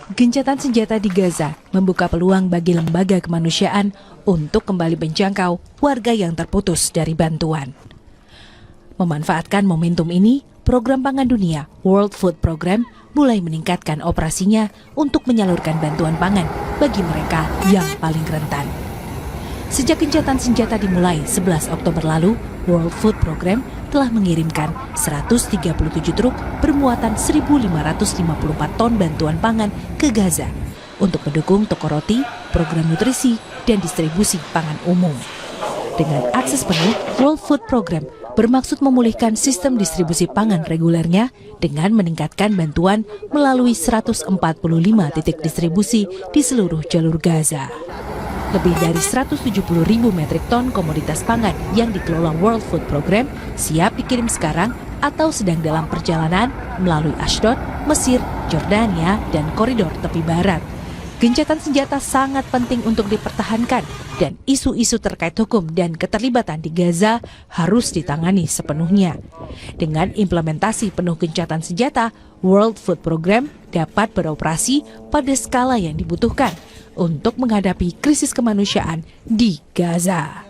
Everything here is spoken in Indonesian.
Gencatan senjata di Gaza membuka peluang bagi lembaga kemanusiaan untuk kembali menjangkau warga yang terputus dari bantuan. Memanfaatkan momentum ini, Program Pangan Dunia World Food Program mulai meningkatkan operasinya untuk menyalurkan bantuan pangan bagi mereka yang paling rentan. Sejak gencatan senjata dimulai 11 Oktober lalu, World Food Program telah mengirimkan 137 truk bermuatan 1.554 ton bantuan pangan ke Gaza untuk mendukung toko roti, program nutrisi, dan distribusi pangan umum. Dengan akses penuh, World Food Program bermaksud memulihkan sistem distribusi pangan regulernya dengan meningkatkan bantuan melalui 145 titik distribusi di seluruh jalur Gaza. Lebih dari 170.000 metrik ton komoditas pangan yang dikelola World Food Program siap dikirim sekarang atau sedang dalam perjalanan melalui Ashdod, Mesir, Jordania, dan koridor tepi barat. Gencatan senjata sangat penting untuk dipertahankan dan isu-isu terkait hukum dan keterlibatan di Gaza harus ditangani sepenuhnya. Dengan implementasi penuh gencatan senjata, World Food Program dapat beroperasi pada skala yang dibutuhkan untuk menghadapi krisis kemanusiaan di Gaza.